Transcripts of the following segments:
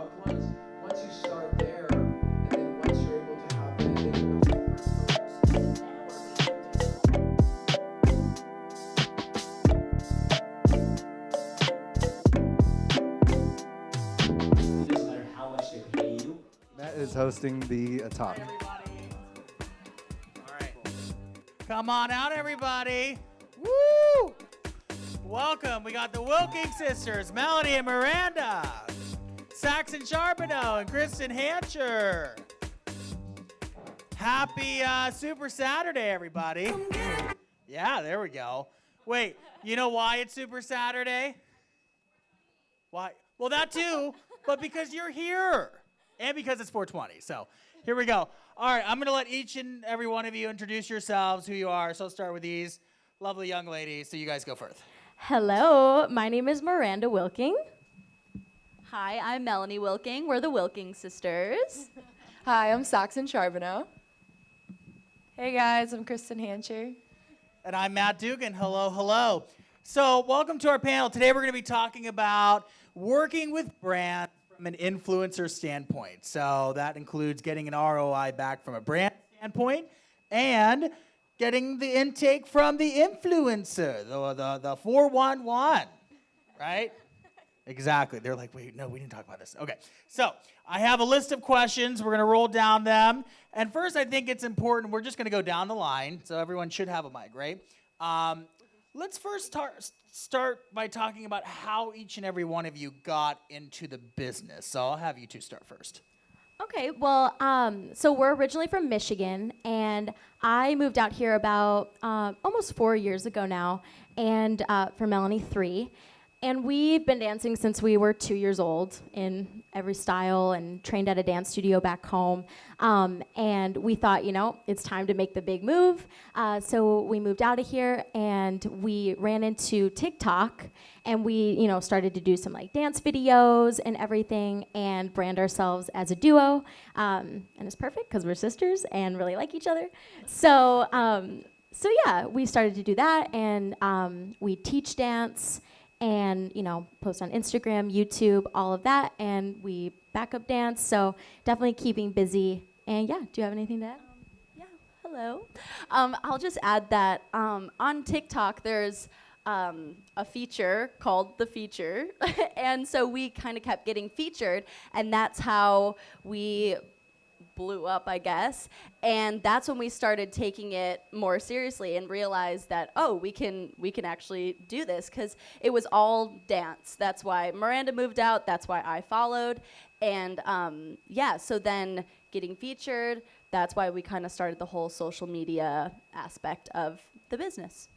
loved ones. Once you start there, and then once you're able to have that, then you want to It doesn't matter how much they pay you. Matt is hosting the talk. Everybody. All right. Come on out, everybody. Woo! Welcome. We got the Wilking sisters, Melanie and Miranda, Saxon Charbonneau and Kristen Hancher. Happy Super Saturday, everybody. Yeah, there we go. Wait, you know why it's Super Saturday? Why? Well, that too, but because you're here and because it's 420. So here we go. All right, I'm going to let each and every one of you introduce yourselves, who you are. So I'll start with these lovely young ladies. So you guys go first. Hello, my name is Miranda Wilking. Hi, I'm Melanie Wilking. We're the Wilking sisters. Hi, I'm Saxon Charbonneau. Hey guys, I'm Kristen Hancher. And I'm Matt Dugan. Hello, hello. So welcome to our panel. Today we're going to be talking about working with brands from an influencer standpoint. So that includes getting an ROI back from a brand standpoint and getting the intake from the influencer, the 411, right? Exactly. They're like, wait, no, we didn't talk about this. Okay, so I have a list of questions. We're going to roll down them. And first, I think it's important, we're just going to go down the line, so everyone should have a mic, right? Let's first start by talking about how each and every one of you got into the business. So I'll have you two start first. Okay, well, so we're originally from Michigan, and I moved out here about almost 4 years ago now, and for Melanie, 3. And we've been dancing since we were 2 years old in every style and trained at a dance studio back home. And we thought, it's time to make the big move. So we moved out of here and we ran into TikTok and we, started to do some like dance videos and everything and brand ourselves as a duo. And it's perfect because we're sisters and really like each other. So yeah, we started to do that and we teach dance and post on Instagram, YouTube, all of that, and we backup dance, so definitely keeping busy. And yeah, do you have anything to add? Yeah, hello. I'll just add that on TikTok there's a feature called The Feature, and so we kind of kept getting featured, and that's how we blew up, I guess. And that's when we started taking it more seriously and realized that, we can actually do this, because it was all dance. That's why Miranda moved out. That's why I followed. And so then getting featured, that's why we kind of started the whole social media aspect of the business.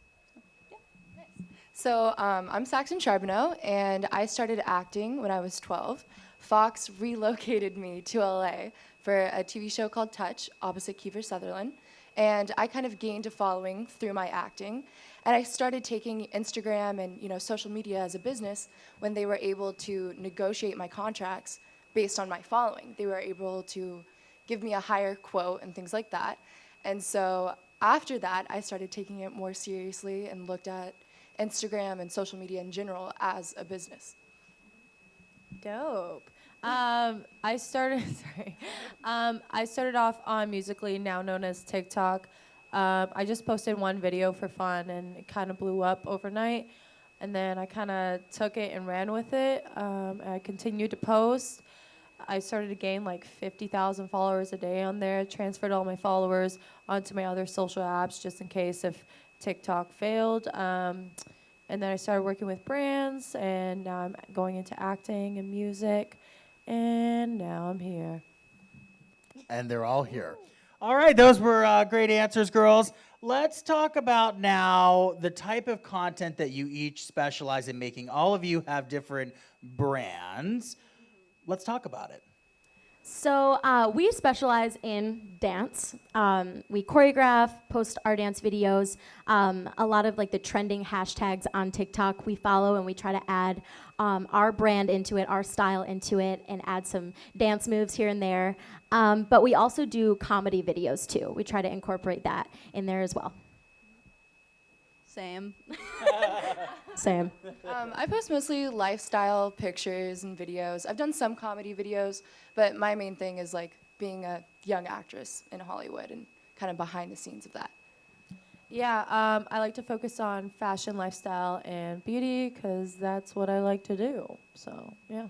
So I'm Saxon Charbonneau, and I started acting when I was 12. Fox relocated me to LA for a TV show called Touch, opposite Kiefer Sutherland. And I kind of gained a following through my acting. And I started taking Instagram and social media as a business when they were able to negotiate my contracts based on my following. They were able to give me a higher quote and things like that. And so after that, I started taking it more seriously and looked at Instagram and social media in general as a business. Dope. I started off on Musical.ly, now known as TikTok. I just posted one video for fun, and it kind of blew up overnight. And then I kind of took it and ran with it. I continued to post. I started to gain like 50,000 followers a day on there. Transferred all my followers onto my other social apps just in case if TikTok failed. And then I started working with brands, and now I'm going into acting and music. And now I'm here. And they're all here. All right, those were great answers, girls. Let's talk about now the type of content that you each specialize in making. All of you have different brands. Let's talk about it. So we specialize in dance. We choreograph, post our dance videos. A lot of like the trending hashtags on TikTok we follow, and we try to add our brand into it, our style into it, and add some dance moves here and there. But we also do comedy videos too. We try to incorporate that in there as well. Same. Same. I post mostly lifestyle pictures and videos. I've done some comedy videos, but my main thing is like being a young actress in Hollywood and kind of behind the scenes of that. Yeah, I like to focus on fashion, lifestyle, and beauty because that's what I like to do. So, yeah.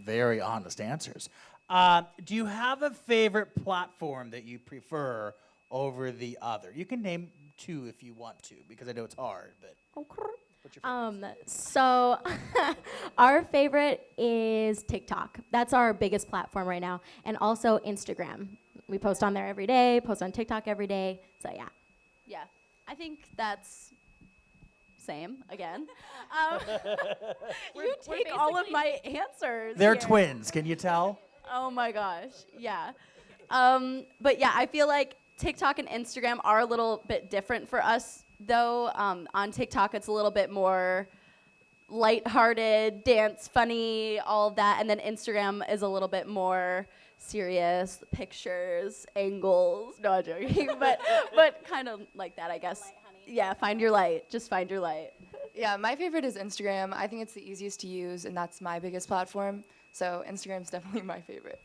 Very honest answers. Do you have a favorite platform that you prefer over the other? You can name two if you want to, because I know it's hard, but what's your favorite? So our favorite is TikTok. That's our biggest platform right now, and also Instagram. We post on there every day, post on TikTok every day. So yeah. Yeah, I think that's same again. You take all of my answers. They're here. twins, can you tell? Oh my gosh, yeah. But yeah, I feel like TikTok and Instagram are a little bit different for us, though. On TikTok, it's a little bit more lighthearted, dance, funny, all of that, and then Instagram is a little bit more serious, pictures, angles. No, I'm joking, but kind of like that, I guess. Yeah, find your light. Just find your light. Yeah, my favorite is Instagram. I think it's the easiest to use, and that's my biggest platform. So Instagram's definitely my favorite.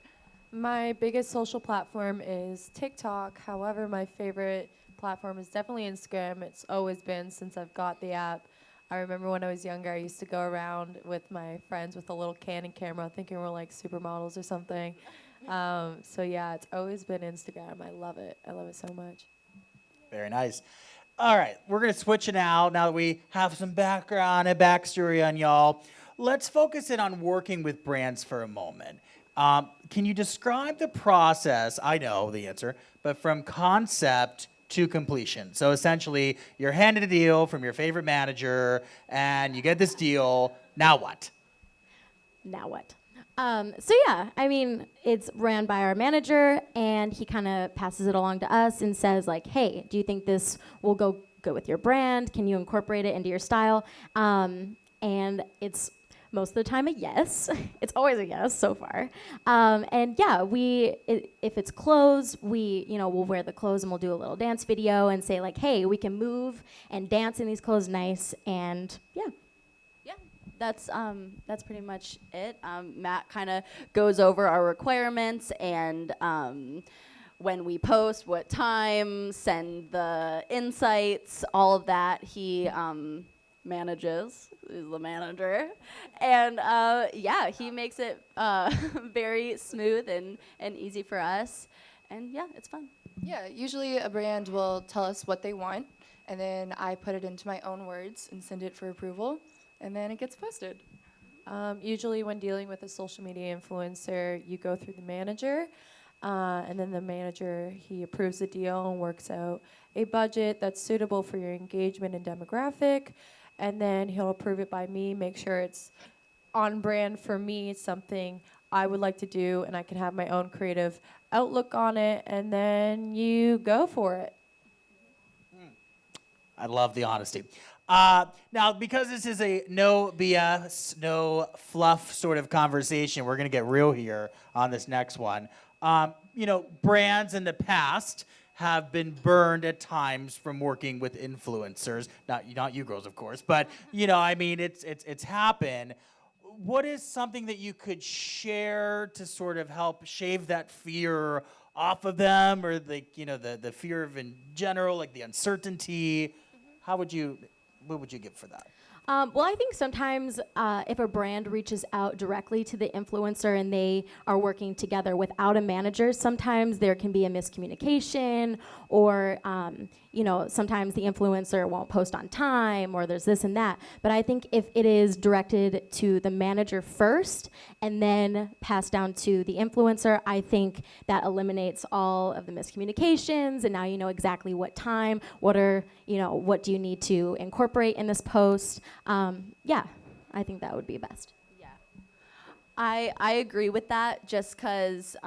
My biggest social platform is TikTok. However, my favorite platform is definitely Instagram. It's always been since I've got the app. I remember when I was younger, I used to go around with my friends with a little Canon camera thinking we're like supermodels or something. So yeah, it's always been Instagram. I love it. I love it so much. Very nice. All right, we're going to switch it now that we have some background and backstory on y'all. Let's focus in on working with brands for a moment. Can you describe the process? I know the answer, but from concept to completion. So essentially, you're handed a deal from your favorite manager, and you get this deal. Now what? Now what? So yeah, I mean, it's ran by our manager, and he kind of passes it along to us and says like, "Hey, do you think this will go good with your brand? Can you incorporate it into your style?" And it's most of the time a yes. It's always a yes so far. And yeah, if it's clothes, we'll wear the clothes and we'll do a little dance video and say like, "Hey, we can move and dance in these clothes nice," and yeah. That's pretty much it. Matt kind of goes over our requirements and when we post, what time, send the insights, all of that. He manages, is the manager, and yeah, he makes it very smooth and easy for us, and yeah, it's fun. Yeah, usually a brand will tell us what they want, and then I put it into my own words and send it for approval. And then it gets posted. Usually when dealing with a social media influencer, you go through the manager, and then the manager, he approves the deal and works out a budget that's suitable for your engagement and demographic, and then he'll approve it by me, make sure it's on brand for me, it's something I would like to do, and I can have my own creative outlook on it, and then you go for it. I love the honesty. Now, because this is a no BS, no fluff sort of conversation, we're going to get real here on this next one. Brands in the past have been burned at times from working with influencers. Not you girls, of course, but it's happened. What is something that you could share to sort of help shave that fear off of them, or the fear of in general, like the uncertainty? What would you give for that? Well, I think sometimes if a brand reaches out directly to the influencer and they are working together without a manager, sometimes there can be a miscommunication, or sometimes the influencer won't post on time, or there's this and that. But I think if it is directed to the manager first and then passed down to the influencer, I think that eliminates all of the miscommunications, and now you know exactly what time, what do you need to incorporate in this post. Yeah, I think that would be best. Yeah, I agree with that, just because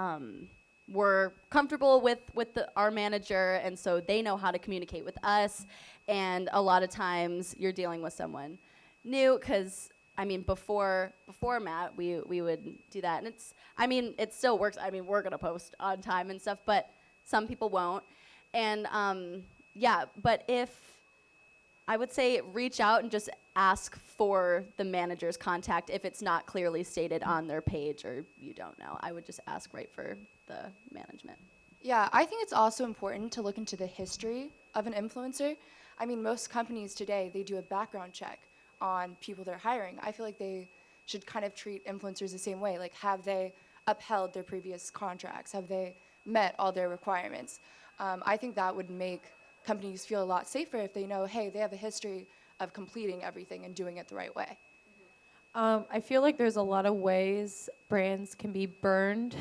we're comfortable with our manager, and so they know how to communicate with us. And a lot of times you're dealing with someone new, because before Matt, we would do that, and it still works. We're gonna post on time and stuff, but some people won't. And yeah, but if I would say reach out and just ask for the manager's contact if it's not clearly stated on their page or you don't know. I would just ask right for the management. Yeah, I think it's also important to look into the history of an influencer. I mean, most companies today, they do a background check on people they're hiring. I feel like they should kind of treat influencers the same way. Like, have they upheld their previous contracts? Have they met all their requirements? I think that would make companies feel a lot safer if they know, hey, they have a history of completing everything and doing it the right way. I feel like there's a lot of ways brands can be burned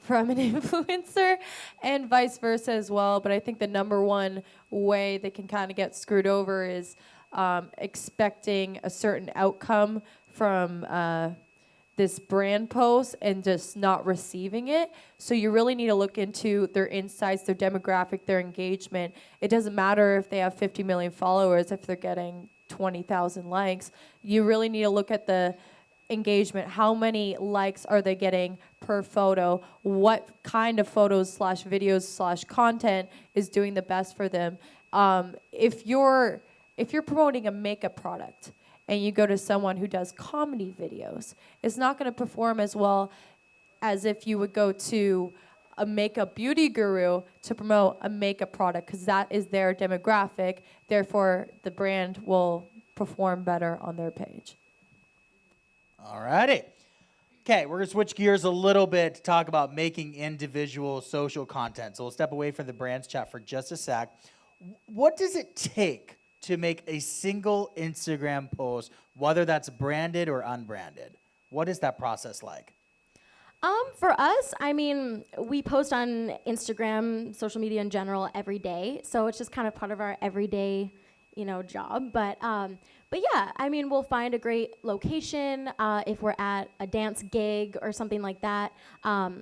from an influencer and vice versa as well. But I think the number one way they can kind of get screwed over is expecting a certain outcome from this brand post and just not receiving it. So you really need to look into their insights, their demographic, their engagement. It doesn't matter if they have 50 million followers, if they're getting 20,000 likes. You really need to look at the engagement. How many likes are they getting per photo? What kind of photos / videos / content is doing the best for them? If you're promoting a makeup product and you go to someone who does comedy videos, it's not going to perform as well as if you would go to a makeup beauty guru to promote a makeup product, because that is their demographic. Therefore, the brand will perform better on their page. All righty. Okay, we're going to switch gears a little bit to talk about making individual social content. So we'll step away from the brands chat for just a sec. What does it take to make a single Instagram post, whether that's branded or unbranded? What is that process like? For us, I mean, we post on Instagram, social media in general, every day. So it's just kind of part of our everyday, job. But yeah, I mean, we'll find a great location if we're at a dance gig or something like that,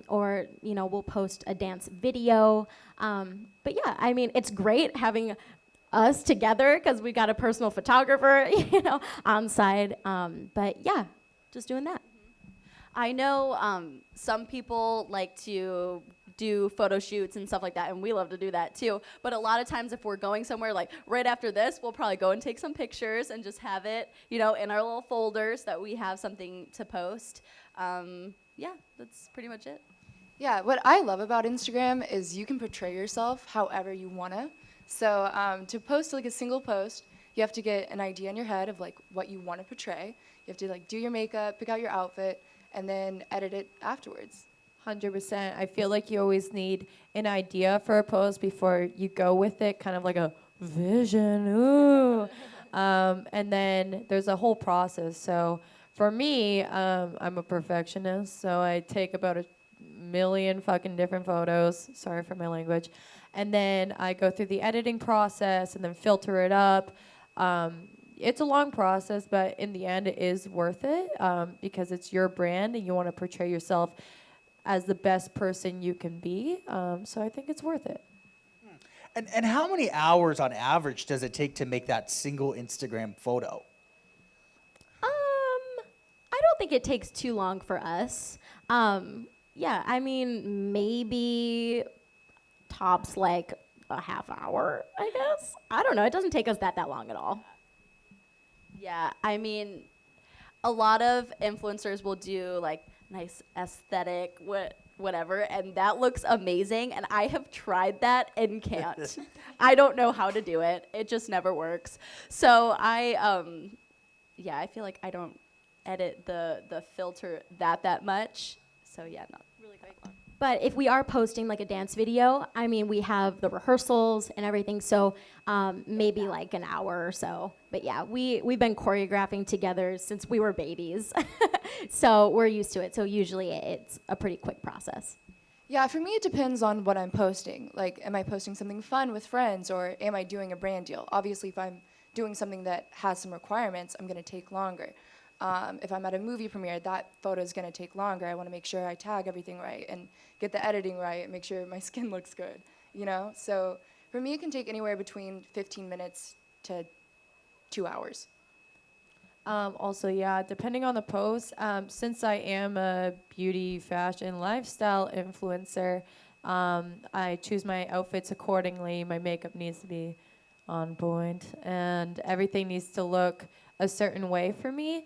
or we'll post a dance video. But yeah, I mean, it's great having us together because we got a personal photographer, on side. But yeah, just doing that. I know some people like to do photo shoots and stuff like that, and we love to do that too. But a lot of times if we're going somewhere, like right after this, we'll probably go and take some pictures and just have it, in our little folders that we have something to post. Yeah, that's pretty much it. Yeah, what I love about Instagram is you can portray yourself however you wanna. So to post like a single post, you have to get an idea in your head of like what you want to portray. You have to like do your makeup, pick out your outfit, and then edit it afterwards. 100%. I feel like you always need an idea for a post before you go with it, kind of like a vision. Ooh. And then there's a whole process. So for me, I'm a perfectionist, so I take about 1 million fucking different photos. Sorry for my language. And then I go through the editing process and then filter it up. It's a long process, but in the end, it is worth it because it's your brand and you want to portray yourself as the best person you can be. So I think it's worth it. And how many hours on average does it take to make that single Instagram photo? I don't think it takes too long for us. Yeah, I mean, maybe tops like a half hour, I guess. I don't know. It doesn't take us that long at all. Yeah, I mean, a lot of influencers will do like nice aesthetic, whatever, and that looks amazing. And I have tried that and can't. I don't know how to do it. It just never works. So I feel like I don't edit the filter that much. So yeah, not really great. But if we are posting like a dance video, I mean, we have the rehearsals and everything, so maybe like an hour or so. But yeah, we've been choreographing together since we were babies, so we're used to it. So usually it's a pretty quick process. Yeah, for me it depends on what I'm posting. Like, am I posting something fun with friends or am I doing a brand deal? Obviously, if I'm doing something that has some requirements, I'm going to take longer. If I'm at a movie premiere, that photo is going to take longer. I want to make sure I tag everything right and get the editing right and make sure my skin looks good, So for me, it can take anywhere between 15 minutes to 2 hours. Also, yeah, depending on the post, since I am a beauty, fashion, lifestyle influencer, I choose my outfits accordingly. My makeup needs to be on point, and everything needs to look a certain way for me.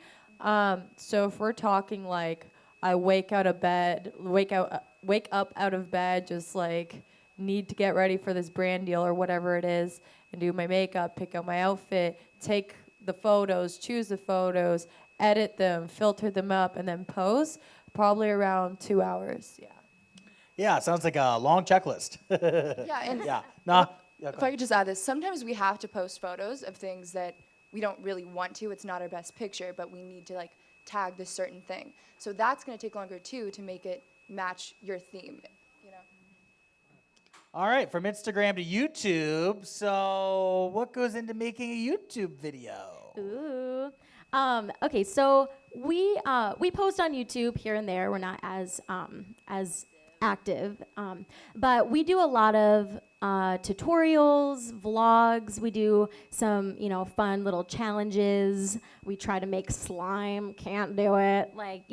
So if we're talking like I wake up out of bed, just like need to get ready for this brand deal or whatever it is, and do my makeup, pick out my outfit, take the photos, choose the photos, edit them, filter them up, and then pose, probably around 2 hours. Yeah. Yeah, sounds like a long checklist. Yeah, and Yeah. Nah. Yeah, if I could just add this, sometimes we have to post photos of things that we don't really want to. It's not our best picture, but we need to like tag this certain thing. So that's going to take longer too to make it match your theme, you know. All right, from Instagram to YouTube. So, what goes into making a YouTube video? Ooh. Okay, so we post on YouTube here and there. We're not as active, but we do a lot of tutorials, vlogs. We do some, fun little challenges. We try to make slime. Can't do it. Like,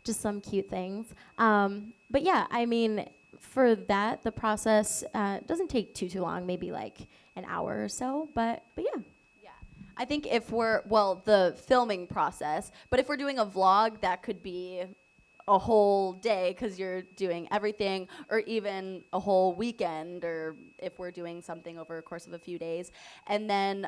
just some cute things. But yeah, I mean, for that, the process doesn't take too long. Maybe like an hour or so. But yeah. I think the filming process, but if we're doing a vlog, that could be a whole day because you're doing everything, or even a whole weekend, or if we're doing something over a course of a few days. And then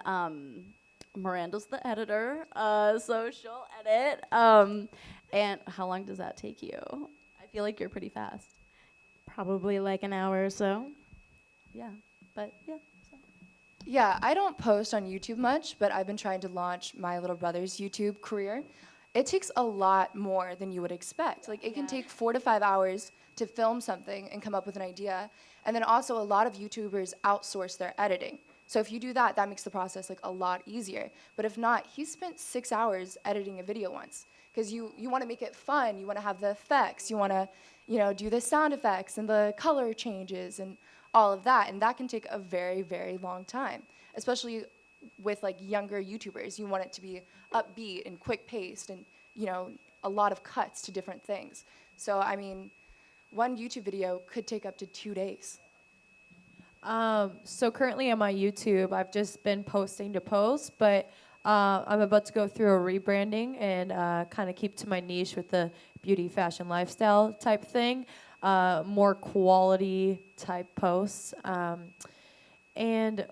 Miranda's the editor, so she'll edit. And how long does that take you? I feel like you're pretty fast. Probably like an hour or so. Yeah, but yeah. Yeah, I don't post on YouTube much, but I've been trying to launch my little brother's YouTube career. It takes a lot more than you would expect. Like, it can take 4 to 5 hours to film something and come up with an idea. And then also, a lot of YouTubers outsource their editing. So if you do that, that makes the process like a lot easier. But if not, he spent 6 hours editing a video once. Because you want to make it fun, you want to have the effects, you want to, do the sound effects and the color changes and all of that. And that can take a very, very long time, especially with like younger YouTubers. You want it to be upbeat and quick paced and, a lot of cuts to different things. So, I mean, one YouTube video could take up to 2 days. So currently on my YouTube, I've just been posting to post, but I'm about to go through a rebranding and kind of keep to my niche with the beauty, fashion, lifestyle type thing, more quality type posts. And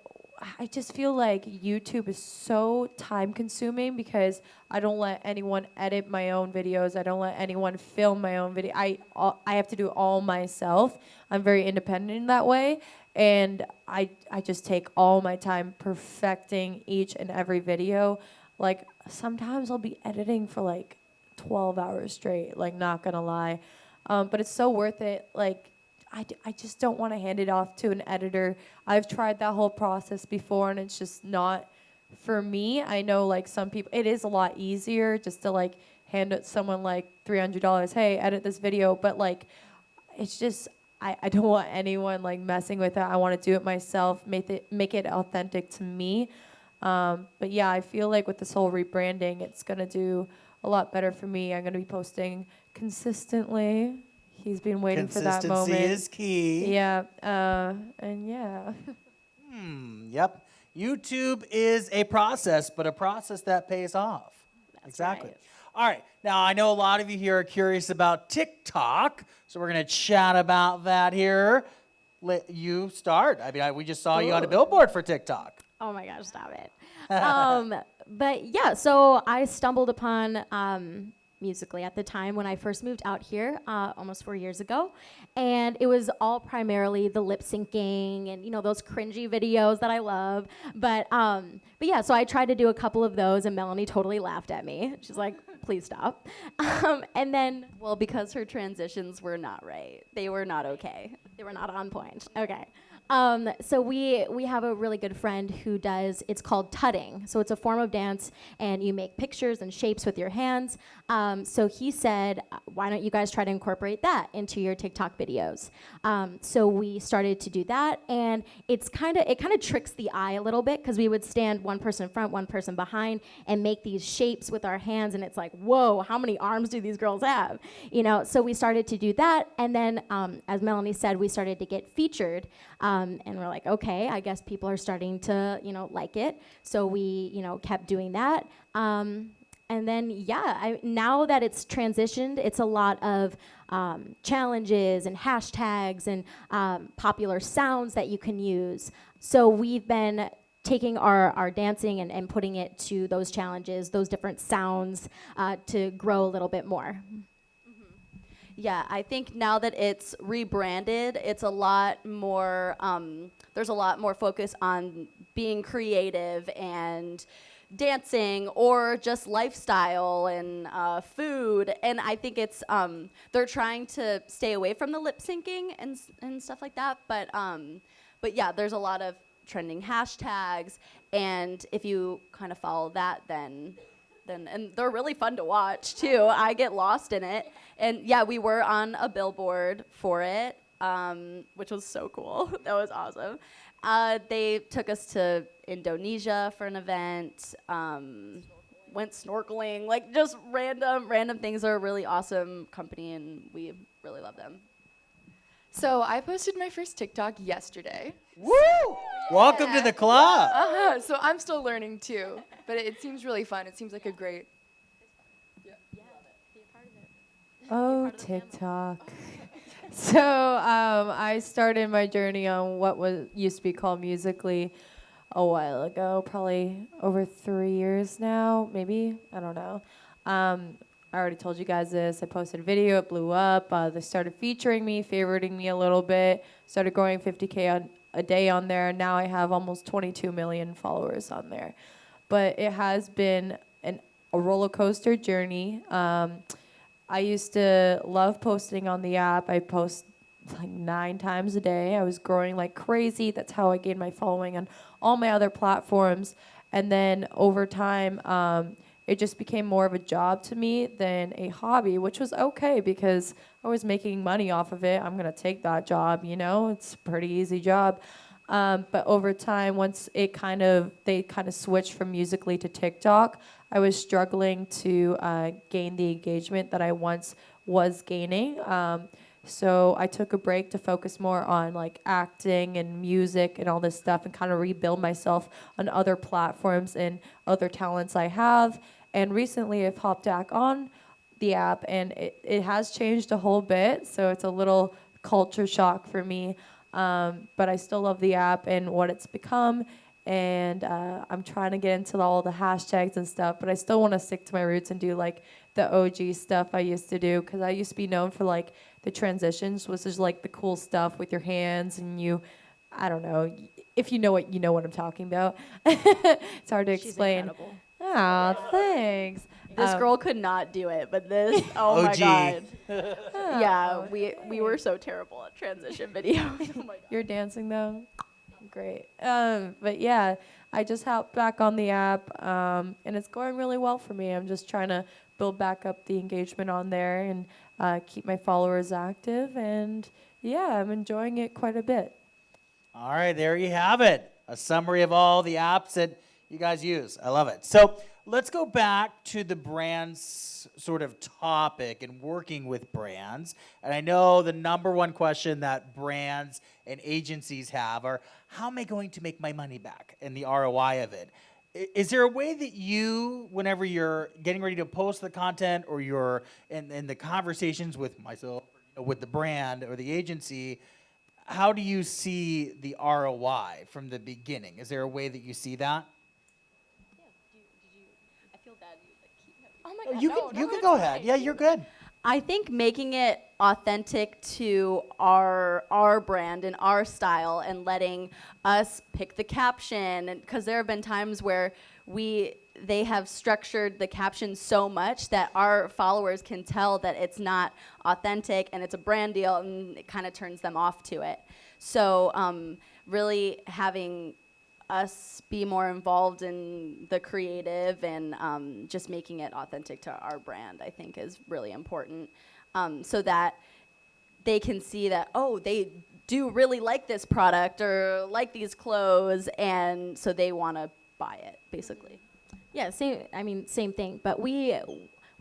I just feel like YouTube is so time consuming because I don't let anyone edit my own videos. I don't let anyone film my own video. I have to do it all myself. I'm very independent in that way. And I just take all my time perfecting each and every video. Like, sometimes I'll be editing for like 12 hours straight, like, not gonna lie. But it's so worth it. Like, I just don't want to hand it off to an editor. I've tried that whole process before, and it's just not for me. I know, like, some people, it is a lot easier just to, like, hand it someone, like, $300, hey, edit this video. But, like, it's just, I don't want anyone, like, messing with it. I want to do it myself, make it authentic to me. But, yeah, I feel like with this whole rebranding, it's going to do a lot better for me. I'm going to be posting consistently. He's been waiting for that moment. Consistency is key. Yeah, and yeah. Yep. YouTube is a process, but a process that pays off. Exactly. right. All right. Now, I know a lot of you here are curious about TikTok, so we're going to chat about that here. Let you start. I mean, we just saw you on a billboard for TikTok. Oh my gosh, stop it. But yeah, so I stumbled upon Musical.ly at the time when I first moved out here almost 4 years ago. And it was all primarily the lip syncing and, those cringy videos that I love. But yeah, so I tried to do a couple of those and Melanie totally laughed at me. She's like, please stop. And then, Well, because her transitions were not right. They were not okay. they were not on point. Okay. So we have a really good friend who does, it's called tutting. So it's a form of dance and you make pictures and shapes with your hands. So he said, why don't you guys try to incorporate that into your TikTok videos? So we started to do that, and it kind of tricks the eye a little bit because we would stand one person in front, one person behind, and make these shapes with our hands, and it's like, whoa, how many arms do these girls have? So we started to do that, and then as Melanie said, we started to get featured And we're like, okay, I guess people are starting to, like it. So we, kept doing that. And then, now that it's transitioned, it's a lot of challenges and hashtags and popular sounds that you can use. So we've been taking our dancing and putting it to those challenges, those different sounds to grow a little bit more. Yeah, I think now that it's rebranded, it's a lot more, there's a lot more focus on being creative and dancing or just lifestyle and food. And I think it's, they're trying to stay away from the lip syncing and stuff like that. But yeah, there's a lot of trending hashtags. And if you kind of follow that, then and they're really fun to watch too. I get lost in it. And yeah, we were on a billboard for it, which was so cool. That was awesome. They took us to Indonesia for an event, went snorkeling, like just random things. They're a really awesome company and we really love them. So I posted my first TikTok yesterday. Woo! Welcome to the club. So I'm still learning too, but it seems really fun. It seems like a great. Oh, TikTok. So I started my journey on what used to be called Musical.ly a while ago, probably over 3 years now, maybe. I don't know. I already told you guys this. I posted a video, it blew up. They started featuring me, favoriting me a little bit. Started growing 50K a day on there. Now I have almost 22 million followers on there. But it has been a roller coaster journey. I used to love posting on the app. I post like 9 times a day. I was growing like crazy. That's how I gained my following on all my other platforms. And then over time, it just became more of a job to me than a hobby, which was okay because I was making money off of it. I'm going to take that job, it's a pretty easy job. But over time, once they kind of switched from Musical.ly to TikTok, I was struggling to gain the engagement that I once was gaining. So I took a break to focus more on like acting and music and all this stuff and kind of rebuild myself on other platforms and other talents I have. And recently I've hopped back on the app and it has changed a whole bit. So it's a little culture shock for me. But I still love the app and what it's become. And I'm trying to get into all the hashtags and stuff, but I still want to stick to my roots and do like the OG stuff I used to do, because I used to be known for like the transitions, which is like the cool stuff with your hands and I don't know, if you know what I'm talking about. It's hard to explain. She's incredible. Oh, thanks. This girl could not do it, but this, oh my OG. God. Yeah, we were so terrible at transition videos. Oh my God. You're dancing though? Great. But yeah, I just hopped back on the app, and it's going really well for me. I'm just trying to build back up the engagement on there and keep my followers active. And yeah, I'm enjoying it quite a bit. All right, there you have it. A summary of all the apps that you guys use. I love it. So let's go back to the brands sort of topic and working with brands. And I know the number one question that brands and agencies have are, how am I going to make my money back and the ROI of it? Is there a way that you, whenever you're getting ready to post the content or you're in the conversations with myself, with the brand or the agency, how do you see the ROI from the beginning? Is there a way that you see that? I feel bad. Oh my God. You can go ahead. Yeah, you're good. I think making it authentic to our brand and our style and letting us pick the caption, because there have been times where they have structured the caption so much that our followers can tell that it's not authentic and it's a brand deal, and it kind of turns them off to it. So really having us be more involved in the creative and just making it authentic to our brand, I think is really important, so that they can see that, oh, they do really like this product or like these clothes, and so they want to buy it, basically. Yeah, same thing. But we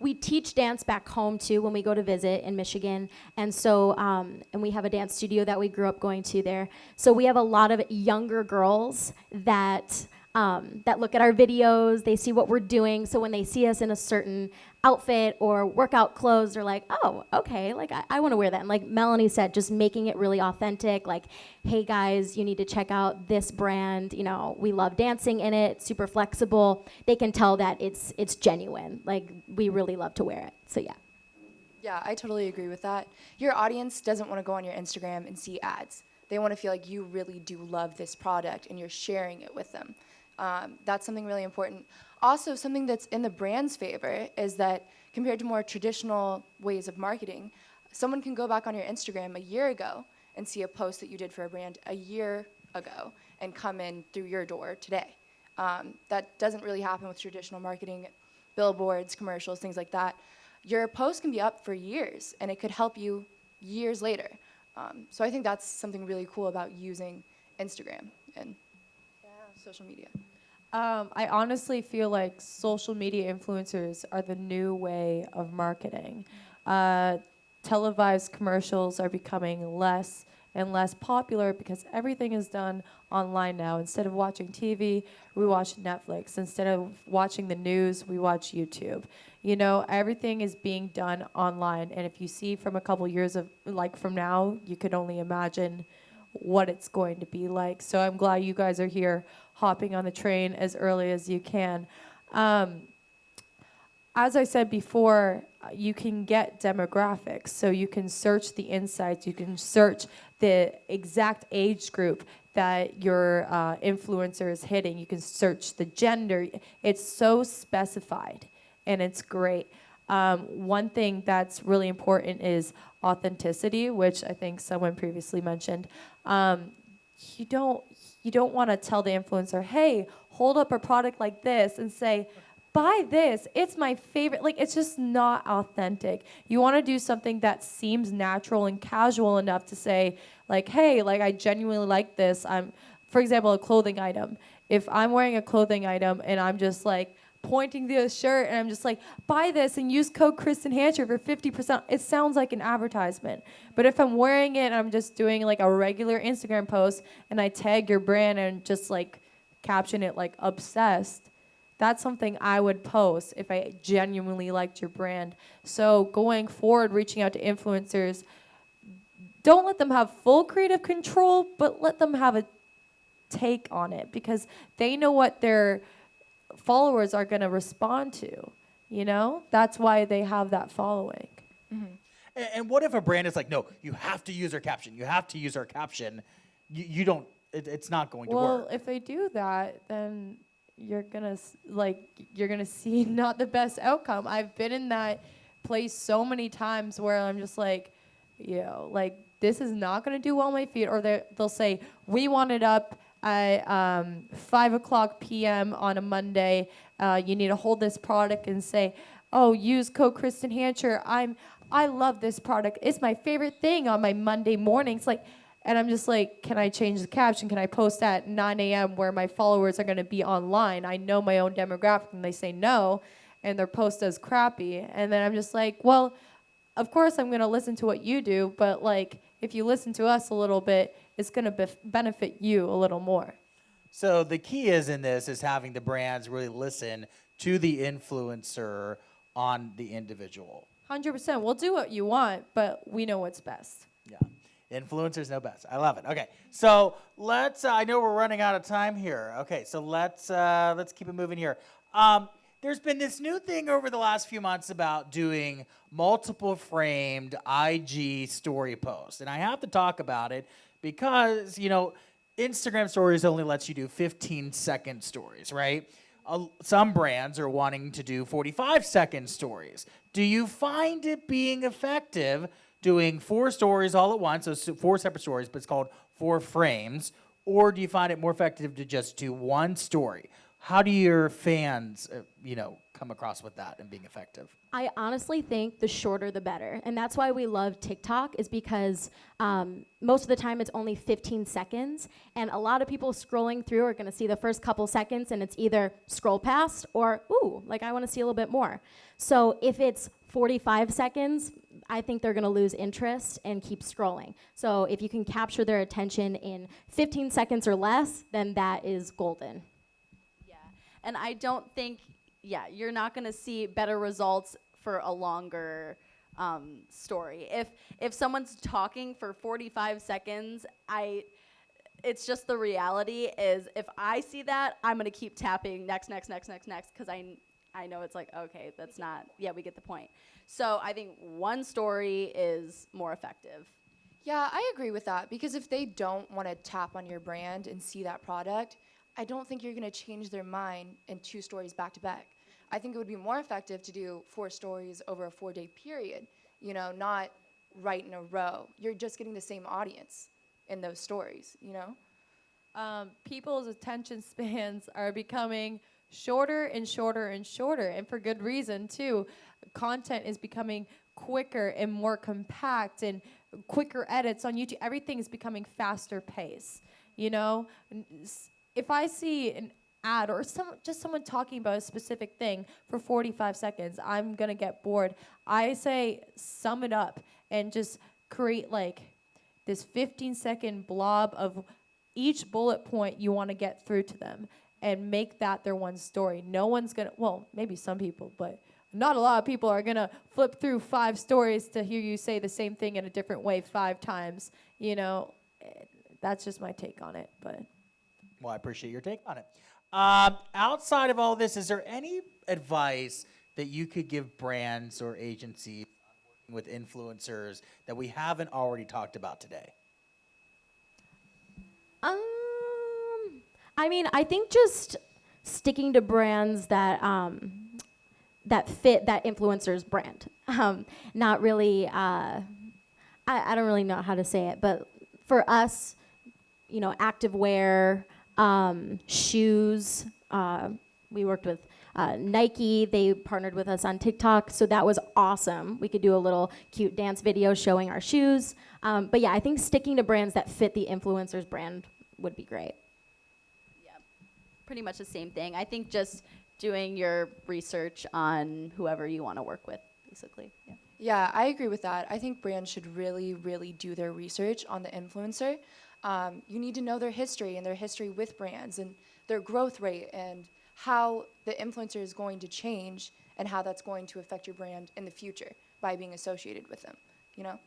we teach dance back home too when we go to visit in Michigan. And so, and we have a dance studio that we grew up going to there. So we have a lot of younger girls that look at our videos, they see what we're doing. So when they see us in a certain outfit or workout clothes, they're like, oh, okay, like I want to wear that. And like Melanie said, just making it really authentic. Like, hey guys, you need to check out this brand. You know, we love dancing in it, super flexible. They can tell that it's genuine. Like, we really love to wear it. So yeah. Yeah, I totally agree with that. Your audience doesn't want to go on your Instagram and see ads. They want to feel like you really do love this product and you're sharing it with them. That's something really important. Also, something that's in the brand's favor is that compared to more traditional ways of marketing, someone can go back on your Instagram a year ago and see a post that you did for a brand a year ago and come in through your door today. That doesn't really happen with traditional marketing, billboards, commercials, things like that. Your post can be up for years, and it could help you years later. So I think that's something really cool about using Instagram and social media. I honestly feel like social media influencers are the new way of marketing. Televised commercials are becoming less and less popular because everything is done online now. Instead of watching TV, we watch Netflix. Instead of watching the news, we watch YouTube. You know, everything is being done online. And if you see from a couple years of, like from now, you could only imagine what it's going to be like. So I'm glad you guys are here hopping on the train as early as you can. As I said before, you can get demographics. So you can search the insights. You can search the exact age group that your influencer is hitting. You can search the gender. It's so specified, and it's great. One thing that's really important is authenticity, which I think someone previously mentioned. You don't want to tell the influencer, hey, hold up a product like this and say, buy this, it's my favorite. Like, it's just not authentic. You want to do something that seems natural and casual enough to say, like, hey, like, I genuinely like this. For example, a clothing item. If I'm wearing a clothing item and I'm just like pointing to a shirt and I'm just like, buy this and use code Kristen Hancher for 50%, it sounds like an advertisement. But if I'm wearing it and I'm just doing like a regular Instagram post and I tag your brand and just like caption it like obsessed, that's something I would post if I genuinely liked your brand. So going forward, reaching out to influencers, don't let them have full creative control, but let them have a take on it because they know what their followers are going to respond to. You know, that's why they have that following. Mm-hmm. And what if a brand is like, no, you have to use our caption. You have to use our caption. You don't. It's not going to work. Well, if they do that, then you're gonna see not the best outcome. I've been in that place so many times where I'm just like, like this is not gonna do well on my feed. Or they'll say, we want it up at 5:00 p.m. on a Monday. You need to hold this product and say, oh, use code Kristen Hancher. I love this product. It's my favorite thing on my Monday mornings. Like. And I'm just like, can I change the caption? Can I post at 9 a.m. where my followers are going to be online? I know my own demographic, and they say no, and their post does crappy. And then I'm just like, well, of course I'm going to listen to what you do, but like, if you listen to us a little bit, it's going to benefit you a little more. So the key is having the brands really listen to the influencer on the individual. 100%. We'll do what you want, but we know what's best. Yeah. Influencers know best. I love it. Okay, so let's. I know we're running out of time here. Okay, so let's keep it moving here. There's been this new thing over the last few months about doing multiple framed IG story posts, and I have to talk about it because Instagram stories only lets you do 15-second stories, right? Some brands are wanting to do 45-second stories. Do you find it being effective? Doing 4 stories all at once, so 4 separate stories, but it's called 4 frames, or do you find it more effective to just do 1 story? How do your fans, kind come across with that and being effective? I honestly think the shorter the better. And that's why we love TikTok, is because most of the time it's only 15 seconds. And a lot of people scrolling through are gonna see the first couple seconds and it's either scroll past or, ooh, like I wanna see a little bit more. So if it's 45 seconds, I think they're gonna lose interest and keep scrolling. So if you can capture their attention in 15 seconds or less, then that is golden. Yeah, and I don't think, you're not going to see better results for a longer story. If someone's talking for 45 seconds, it's just the reality is if I see that, I'm going to keep tapping next, because I know it's like, okay, that's not, we get the point. So I think one story is more effective. Yeah, I agree with that, because if they don't want to tap on your brand and see that product, I don't think you're going to change their mind in 2 stories back to back. I think it would be more effective to do 4 stories over a 4-day period, you know, not right in a row. You're just getting the same audience in those stories, you know? People's attention spans are becoming shorter and shorter and shorter, and for good reason too. Content is becoming quicker and more compact, and quicker edits on YouTube. Everything is becoming faster pace, you know? If I see an ad or just someone talking about a specific thing for 45 seconds, I'm gonna get bored. I say sum it up and just create like this 15-second blob of each bullet point you wanna get through to them and make that their one story. No one's gonna, well, maybe some people, but not a lot of people are gonna flip through 5 stories to hear you say the same thing in a different way 5 times. You know, that's just my take on it, but. Well, I appreciate your take on it. Outside of all this, is there any advice that you could give brands or agencies on working with influencers that we haven't already talked about today? I mean, I think just sticking to brands that that fit that influencer's brand. Not really. I don't really know how to say it, but for us, you know, activewear, shoes. We worked with Nike. They partnered with us on TikTok, so that was awesome. We could do a little cute dance video showing our shoes. But yeah, I think sticking to brands that fit the influencer's brand would be great. Yeah, pretty much the same thing. I think just doing your research on whoever you want to work with, basically. Yeah. Yeah, I agree with that. I think brands should really, really do their research on the influencer. You need to know their history and their history with brands and their growth rate and how the influencer is going to change and how that's going to affect your brand in the future by being associated with them, you know?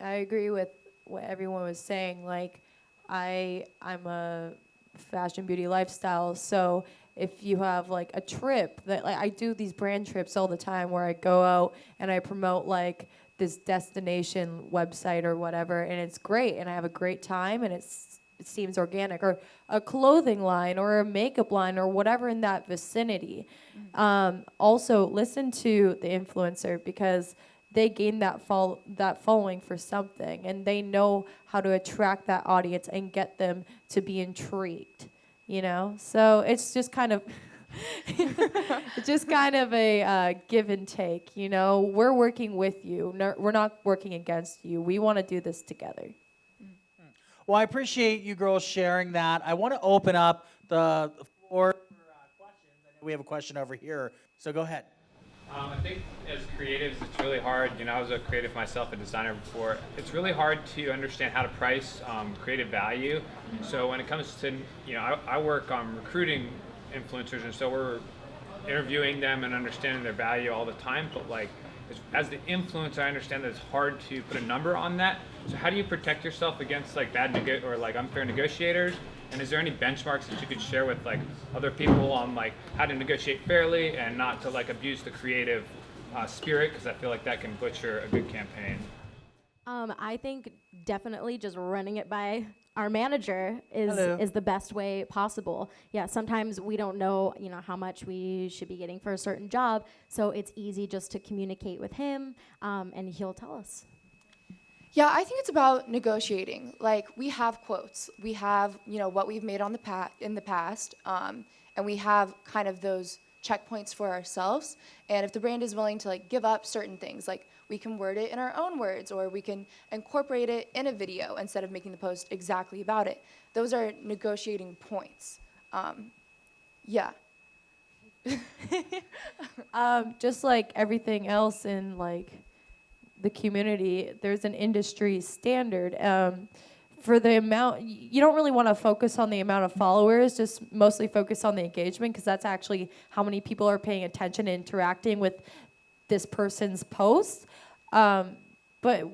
I agree with what everyone was saying. Like, I'm a fashion, beauty, lifestyle, so if you have like a trip that, like, I do these brand trips all the time where I go out and I promote like this destination website or whatever, and it's great and I have a great time and it seems organic, or a clothing line or a makeup line or whatever in that vicinity. Also listen to the influencer, because they gain that following for something, and they know how to attract that audience and get them to be intrigued, you know? So it's just kind of it's just kind of a give and take, you know? We're working with you. No, we're not working against you. We want to do this together. Well, I appreciate you girls sharing that. I want to open up the floor for questions. I know we have a question over here, so go ahead. I think as creatives, it's really hard. You know, I was a creative myself, a designer before. It's really hard to understand how to price creative value. So when it comes to, you know, I work on recruiting influencers, and so we're interviewing them and understanding their value all the time. But like, as the influencer, I understand that it's hard to put a number on that. So how do you protect yourself against like or like unfair negotiators? And is there any benchmarks that you could share with like other people on like how to negotiate fairly and not to like abuse the creative spirit? Because I feel like that can butcher a good campaign. I think definitely just running it by our manager is the best way possible. Yeah, sometimes we don't know, you know, how much we should be getting for a certain job, so it's easy just to communicate with him, and he'll tell us. Yeah, I think it's about negotiating. Like, we have quotes. We have, you know, what we've made on in the past, and we have kind of those checkpoints for ourselves. And if the brand is willing to like give up certain things, like we can word it in our own words, or we can incorporate it in a video instead of making the post exactly about it. Those are negotiating points. Yeah. Just like everything else in like the community, there's an industry standard. For the amount, you don't really want to focus on the amount of followers, just mostly focus on the engagement, because that's actually how many people are paying attention and interacting with this person's post. But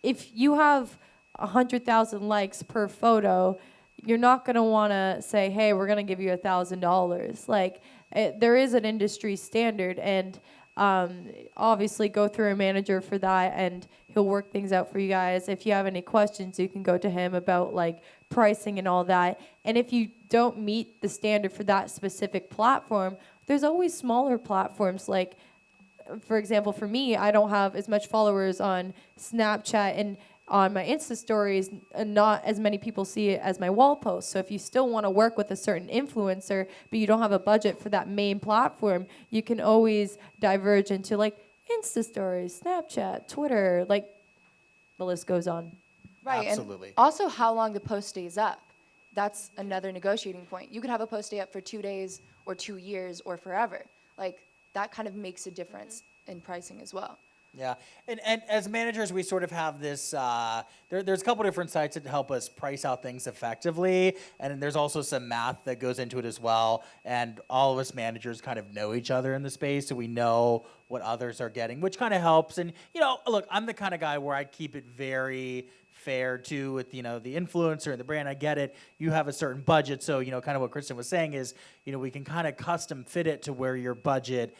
if you have 100,000 likes per photo, you're not going to want to say, hey, we're going to give you $1,000. Like, there is an industry standard, and obviously go through a manager for that, and he'll work things out for you guys. If you have any questions, you can go to him about like pricing and all that. And if you don't meet the standard for that specific platform, there's always smaller platforms. Like, for example, for me, I don't have as much followers on Snapchat, and on my Insta stories, not as many people see it as my wall posts. So if you still want to work with a certain influencer, but you don't have a budget for that main platform, you can always diverge into like Insta stories, Snapchat, Twitter, like the list goes on. Right. Absolutely. And also how long the post stays up. That's another negotiating point. You could have a post stay up for 2 days or 2 years or forever. Like, that kind of makes a difference in pricing as well. Yeah, and as managers, we sort of have this, there's a couple different sites that help us price out things effectively, and there's also some math that goes into it as well, and all of us managers kind of know each other in the space, so we know what others are getting, which kind of helps. And, you know, look, I'm the kind of guy where I keep it very fair too with, you know, the influencer and the brand. I get it. You have a certain budget, so, you know, kind of what Kristen was saying is, you know, we can kind of custom fit it to where your budget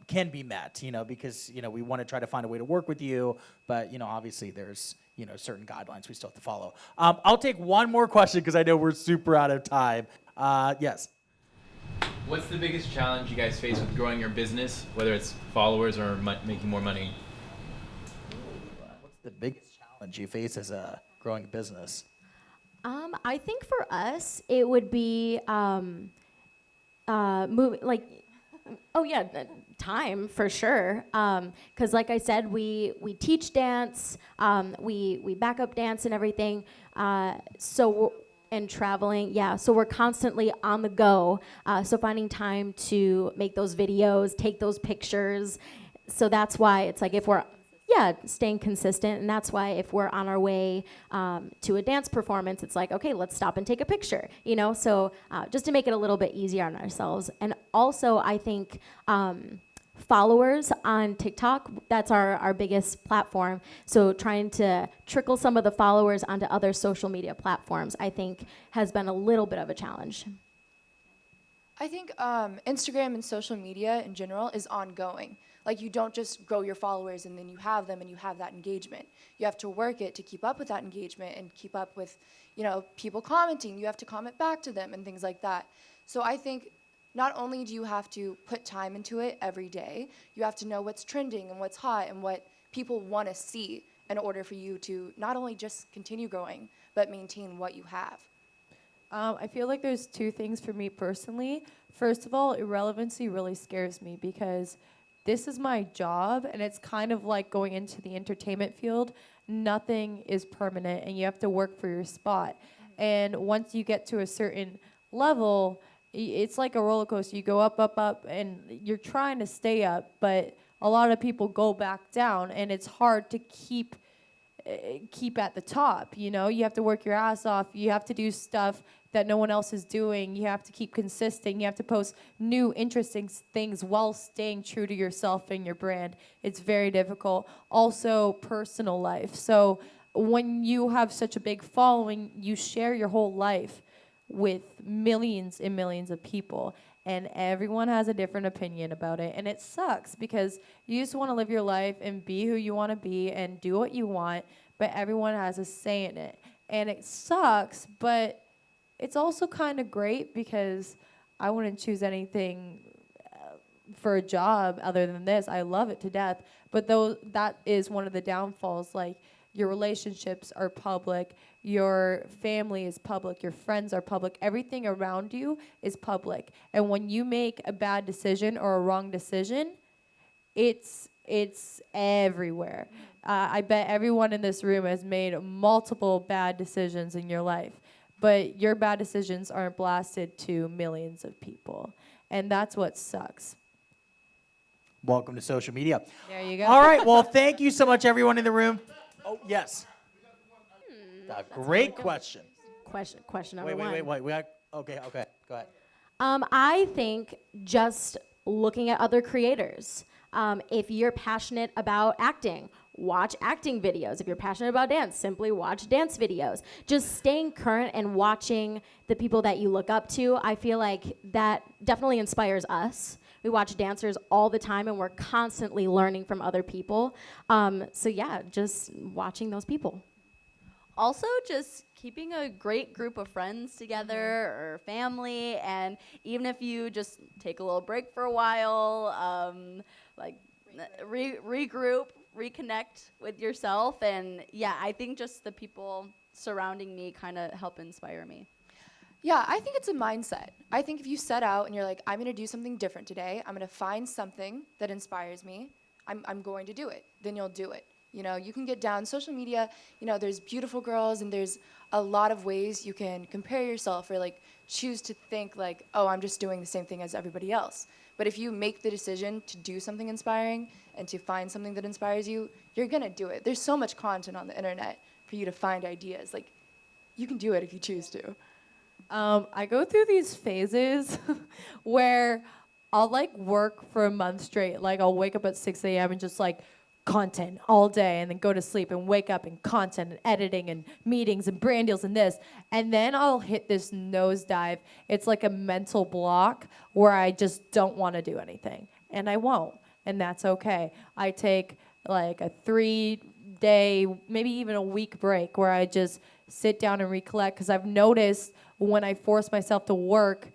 can be met, you know, because, you know, we want to try to find a way to work with you, but, you know, obviously there's, you know, certain guidelines we still have to follow. I'll take one more question because I know we're super out of time. Yes. What's the biggest challenge you guys face with growing your business, whether it's followers or making more money? What's the biggest challenge you face as a growing business? I think for us, it would be moving, like, time for sure. Because like I said, we teach dance, we back up dance and everything. And traveling, yeah. So we're constantly on the go. So finding time to make those videos, take those pictures. So that's why it's like if we're staying consistent, and that's why if we're on our way to a dance performance, it's like, okay, let's stop and take a picture, you know? So just to make it a little bit easier on ourselves. And also, I think followers on TikTok, that's our biggest platform. So trying to trickle some of the followers onto other social media platforms, I think, has been a little bit of a challenge. I think Instagram and social media in general is ongoing. Like, you don't just grow your followers and then you have them and you have that engagement. You have to work it to keep up with that engagement and keep up with, you know, people commenting. You have to comment back to them and things like that. So I think not only do you have to put time into it every day, you have to know what's trending and what's hot and what people want to see in order for you to not only just continue growing, but maintain what you have. I feel like there's two things for me personally. First of all, irrelevancy really scares me because this is my job, and it's kind of like going into the entertainment field. Nothing is permanent, and you have to work for your spot. And once you get to a certain level, it's like a roller coaster. You go up, up, up, and you're trying to stay up, but a lot of people go back down, and it's hard to keep at the top, you know? You have to work your ass off. You have to do stuff that no one else is doing. You have to keep consistent. You have to post new, interesting things while staying true to yourself and your brand. It's very difficult. Also, personal life. So when you have such a big following, you share your whole life with millions and millions of people, and everyone has a different opinion about it, and it sucks because you just want to live your life and be who you want to be and do what you want, but everyone has a say in it, and it sucks, but it's also kind of great because I wouldn't choose anything for a job other than this. I love it to death, but though that is one of the downfalls. Like, your relationships are public, your family is public, your friends are public, everything around you is public. And when you make a bad decision or a wrong decision, it's everywhere. I bet everyone in this room has made multiple bad decisions in your life, but your bad decisions aren't blasted to millions of people. And that's what sucks. Welcome to social media. There you go. All right. Well, thank you so much, everyone in the room. Oh, yes. A great question. Question number Wait. one. We got, okay. Go ahead. I think just looking at other creators. If you're passionate about acting, watch acting videos. If you're passionate about dance, simply watch dance videos. Just staying current and watching the people that you look up to, I feel like that definitely inspires us. We watch dancers all the time, and we're constantly learning from other people. So yeah, just watching those people. Also, just keeping a great group of friends together or family, and even if you just take a little break for a while, regroup, reconnect with yourself, and yeah, I think just the people surrounding me kind of help inspire me. Yeah, I think it's a mindset. I think if you set out and you're like, I'm going to do something different today, I'm going to find something that inspires me, I'm going to do it, then you'll do it. You know, you can get down social media, you know, there's beautiful girls and there's a lot of ways you can compare yourself or like choose to think like, oh, I'm just doing the same thing as everybody else. But if you make the decision to do something inspiring and to find something that inspires you, you're going to do it. There's so much content on the internet for you to find ideas. Like, you can do it if you choose to. I go through these phases where I'll like work for a month straight. Like I'll wake up at 6 a.m. and just like content all day and then go to sleep and wake up and content and editing and meetings and brand deals and this. And then I'll hit this nosedive. It's like a mental block where I just don't want to do anything. And I won't. And that's okay. I take like a 3-day, maybe even a week break where I just sit down and recollect, because I've noticed when I force myself to work,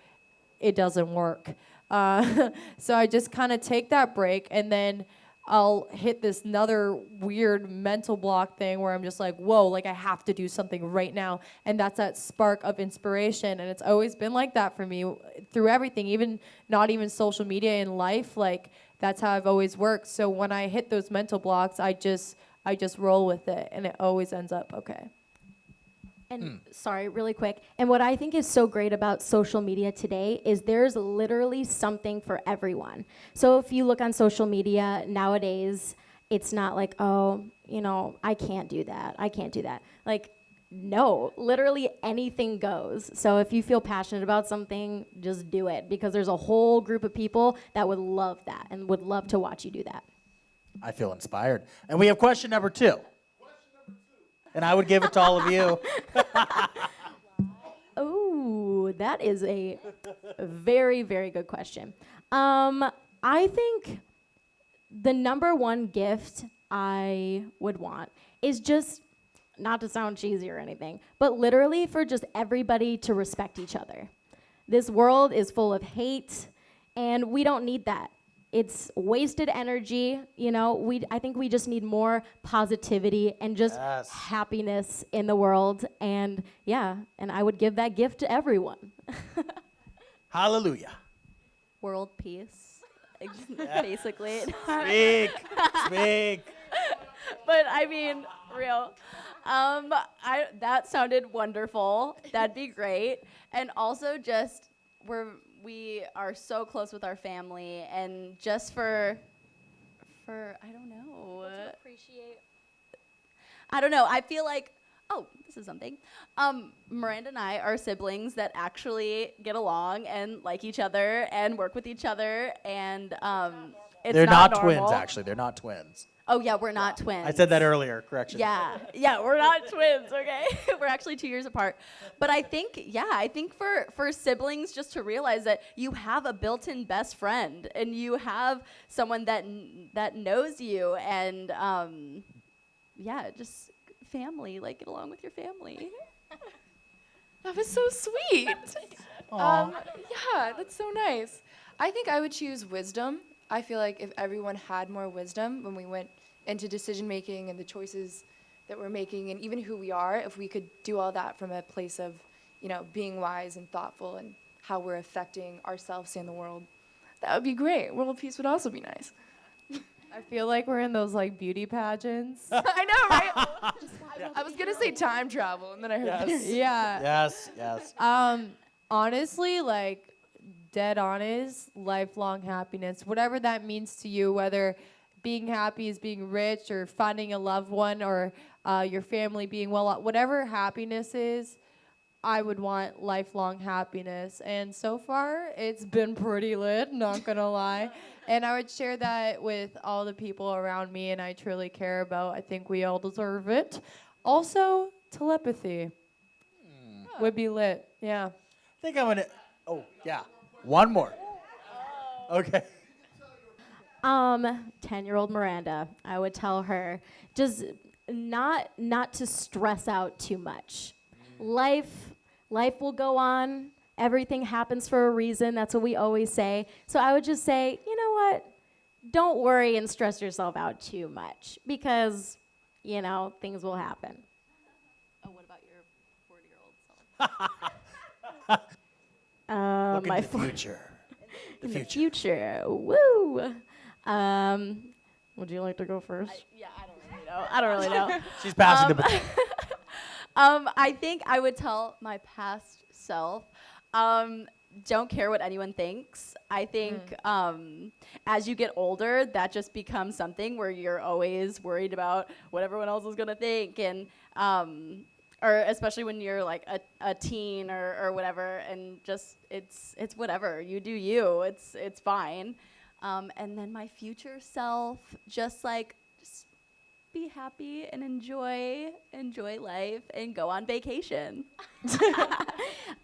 it doesn't work. So I just kind of take that break, and then I'll hit this another weird mental block thing where I'm just like, whoa, like I have to do something right now. And that's that spark of inspiration. And it's always been like that for me through everything, even not even social media in life. Like that's how I've always worked. So when I hit those mental blocks, I just roll with it, and it always ends up okay. And sorry, really quick. And what I think is so great about social media today is there's literally something for everyone. So if you look on social media nowadays, it's not like, oh, you know, I can't do that. I can't do that. Like, no, literally anything goes. So if you feel passionate about something, just do it, because there's a whole group of people that would love that and would love to watch you do that. I feel inspired. And we have question number 2. And I would give it to all of you. Oh, that is a very, very good question. I think the number one gift I would want is just, not to sound cheesy or anything, but literally for just everybody to respect each other. This world is full of hate, and we don't need that. It's wasted energy, you know. I think we just need more positivity and just happiness in the world. And yeah, and I would give that gift to everyone. Hallelujah. World peace, basically. Speak. But I mean, real. That sounded wonderful. That'd be great. And also just we are so close with our family, and just for I don't know. To appreciate. I don't know. I feel like, oh, this is something. Miranda and I are siblings that actually get along and like each other and work with each other, and it's They're not normal. twins, actually. They're not twins. Oh yeah, we're not twins. I said that earlier. Correction. Yeah, we're not twins, okay? We're actually 2 years apart. But I think for siblings, just to realize that you have a built-in best friend, and you have someone that knows you, and just family, like get along with your family. That was so sweet. Yeah, that's so nice. I think I would choose wisdom. I feel like if everyone had more wisdom when we went into decision making and the choices that we're making and even who we are, if we could do all that from a place of, being wise and thoughtful and how we're affecting ourselves and the world, that would be great. World peace would also be nice. I feel like we're in those like beauty pageants. I know, right? I was gonna say time travel, and then I heard this. Yeah. Yes. Honestly, like dead honest, lifelong happiness, whatever that means to you, whether being happy is being rich or finding a loved one or your family being well, whatever happiness is, I would want lifelong happiness. And so far, it's been pretty lit, not gonna lie. And I would share that with all the people around me and I truly care about. I think we all deserve it. Also, telepathy would be lit, yeah. I think I'm gonna. Oh yeah, one more. Okay. 10-year-old Miranda, I would tell her just not to stress out too much. Life will go on. Everything happens for a reason. That's what we always say. So I would just say, you know what? Don't worry and stress yourself out too much because, things will happen. Oh, what about your 40-year-old self? Look My in the future. in the future. Woo! Would you like to go first? I don't really know. She's passing the baton. I think I would tell my past self, don't care what anyone thinks. I think as you get older, that just becomes something where you're always worried about what everyone else is gonna think, and or especially when you're like a teen or whatever, and just it's whatever, you do you. It's fine. And then my future self, just be happy and enjoy life and go on vacation.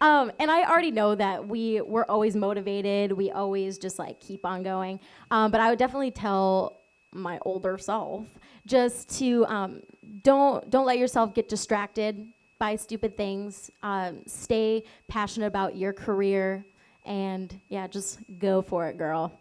And I already know that we're always motivated. We always just keep on going. But I would definitely tell my older self just to don't let yourself get distracted by stupid things. Stay passionate about your career, and just go for it, girl.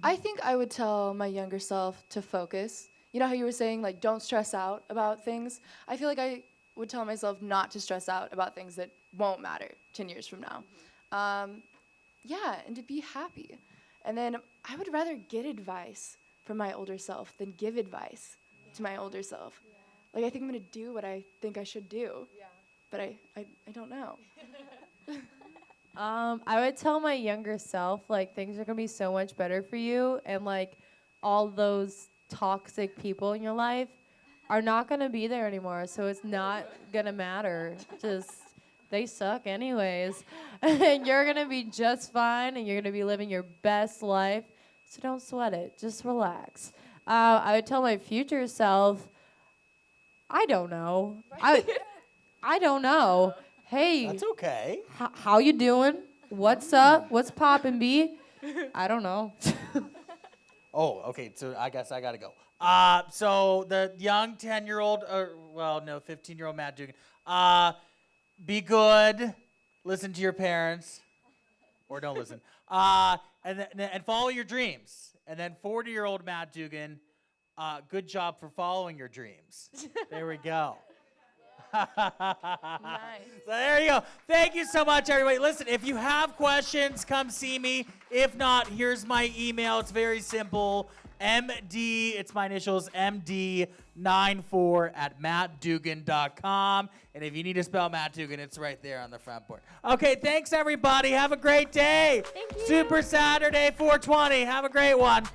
I think I would tell my younger self to focus. You know how you were saying, don't stress out about things? I feel like I would tell myself not to stress out about things that won't matter 10 years from now. And to be happy. And then I would rather get advice from my older self than give advice to my older self. I think I'm going to do what I think I should do. But I don't know. I would tell my younger self, things are going to be so much better for you, and, all those toxic people in your life are not going to be there anymore, so it's not going to matter. Just, they suck anyways. And you're going to be just fine, and you're going to be living your best life, so don't sweat it. Just relax. I would tell my future self, I don't know. I don't know. Hey. That's okay. How you doing? What's up? What's poppin', B? I don't know. Oh, okay. So I guess I gotta go. So the young 10-year-old, 15-year-old Matt Dugan. Be good. Listen to your parents, or don't listen. And follow your dreams. And then 40-year-old Matt Dugan. Good job for following your dreams. There we go. Nice. So there you go. Thank you so much, everybody. Listen, if you have questions, come see me. If not, here's my email. It's very simple. MD, it's my initials, MD94@mattdugan.com. And if you need to spell Matt Dugan, it's right there on the front board. Okay, thanks, everybody. Have a great day. Thank you. Super Saturday 420. Have a great one.